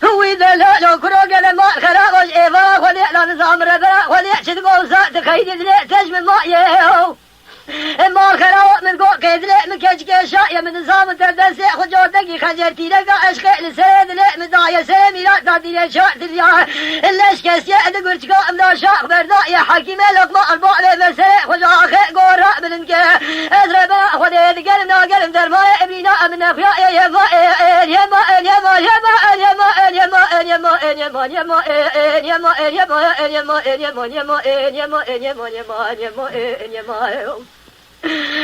وإذا لا كروج لما خلاص إيفا ولي لا نظام ربا ولي شد قوسات تخيد لا تجمل ما يهو ما الخلاص من قو كيد لا من كج كشاء من نظام تردس خجور دقي خنجرتي لقى أشق لسيد لا من ضايع سامي لا تعدي لا شاء تريا إلا إشكاس يا أدق ورتقا من شاق بردا يا حكيم لقما البعض مساء خجور خير قرا من إنك أزربا ولي قلمنا قلم درما ابننا من أخيا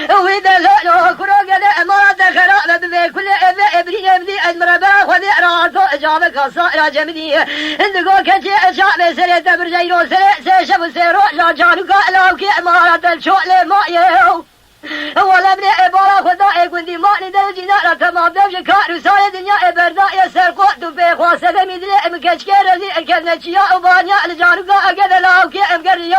وإذا لا كروج لا ما دخل بكل ابني المربا خذ راسه جابك صائر جمدي إن قول كشي شعب سريت برجيرو سريت شب سيرو لا جانو قالوا كي ما تلشوا ما يهو ولا من إبارة خدا يقولي ما ندرج نار تمام دمج كارو سايا دنيا إبردا يسرقو دبي خواسة مدري مكش كرزي الكذا شيا وبانيا الجانو قا كذا لاو كي أمقريا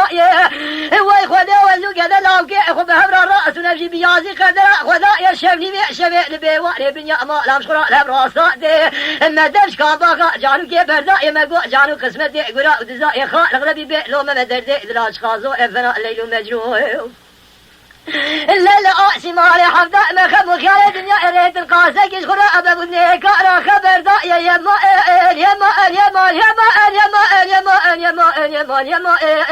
هو خدا ولو كذا لاو كي خو بهبر الرأس ونفجي بيازي خدا خدا يشفني بيشفي لبي واري بنيا ما لام شكرا لهم راسات دي إما دمج كان باقا جانو كي بردا يمقو جانو قسمة دي قرا ودزا يخاء لغلبي بي لو ما مدر دي دلاش خازو إفنا الليل مجروح إلا الأعسي مالي حفظة ما خبو خيالي دنيا إريد القاسة كيش خراء بابني كارا خبر ضائية يما يما يما يما يما يما يما يما يما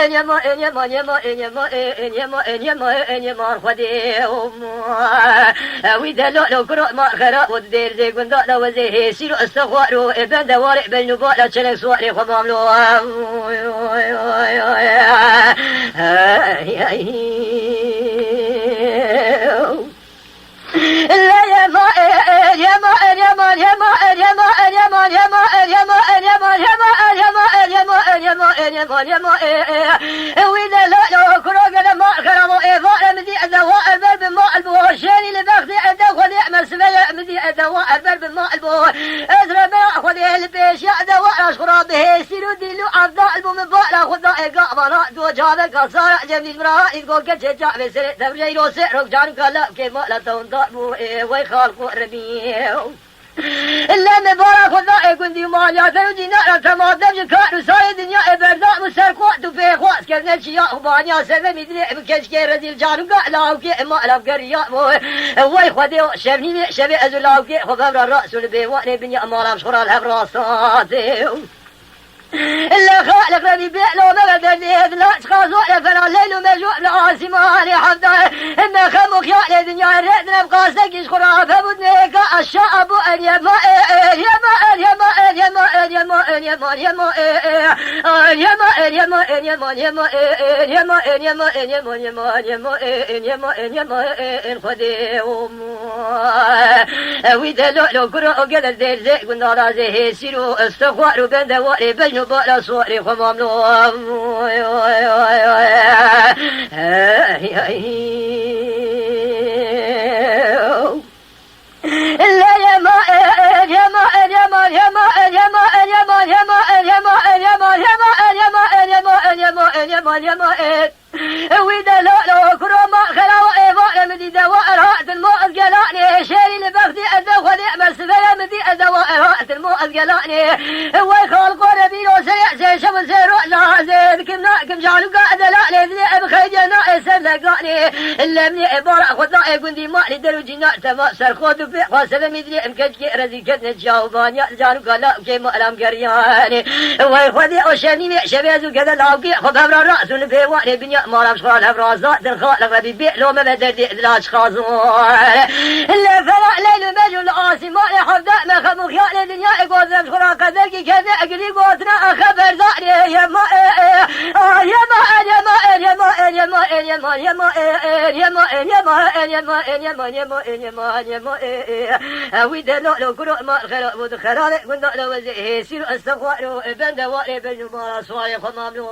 يما يما يما يما يما يما يما خدي وإذا لو كرو ما خراء ودير زي قنداء لو زي سيرو استغوارو إبن دوارق بالنباء لا تشلك سواري خماملو وإذا لا كروج لما خربوا إيفاء مدي الدواء البرب الماء البوه شاني لبخدي الدواء يعمل سبيع مدي الدواء البرب الماء البوه أزرب خذي البيش يا دواء أشخرا به سيرو ديلو أفضاء المباء لا خذا إيقاء بنا دو جابك صار جميل مراه يقول كتشجع بسرع تبجيرو سعرك جانو كلا كيما لا تنضربوا ويخالقوا ربيعو إلا مبارك خذا يقول دي ماليا تنجي نار تمام دمج كارو سايد دنيا إبرداء مسرقوا دبي خواس كذا شيء خبانيا سبب مدري بكش كرزيل جانو قالاو كي ما لا بقريا وي خذي شبني شبي أزلاو كي خبر الرأس والبي واني بني أمارم شخرا الهبراسات إلا خالق ربي بيعلو مقدر ليد لا تخاصوا لفنا الليل ومجوع لعاسي مالي حفظه إما خمك يا لدنيا ردنا بقاسك يشخرا فبدنيك الشعب أن يما يما يما يما يما يما يما يما يما يما يما يما يما يما يما يما يما الخديوم وإذا لو كرو قدر ذي زي قلنا رازي سيرو استغفار بندواري بجنو بلا صوري خماملو إلا يما يما يما يما يما يما يما يما يما يما يما يما يما وإذا لو كرما خلاو إيفاء مدي دواء رأت الماء الجلاني شيري لبختي الدواء نعمل سفيا مدي الدواء رأت الماء الجلاني هو يخالق ربي لو سيع شب سيرو لا زين كم جعلوا قاعد لا لذي بخيجنا اسم لقاني إلا من عبارة خذا يقول دي ما لدرجنا تما سرخود في خاصة مدري مكجك رزي كتنا جاوبان يا جعلوا قال لا كي ما ألم قرياني هو يخذي أشاني شبيزو كذا لاقي خذ همرا رأس ونبيواني بنيا ما لم شخال هبرازات الخالق ربي بيع لو ما بدر دي دلاش خازور إلا فلا ليل مجل آسي ما لحفظة ما خمو خيال الدنيا يقول ذنب شخرا كذلك كذا أقلي قوتنا أخبر ذاري يما يما يما يما يما يما يما يما يما يما يما يما وإذا لو كرو ما الخلاء ودخلال قلنا لو زي سيرو استغفارو بند واري بن ما صواري خماملو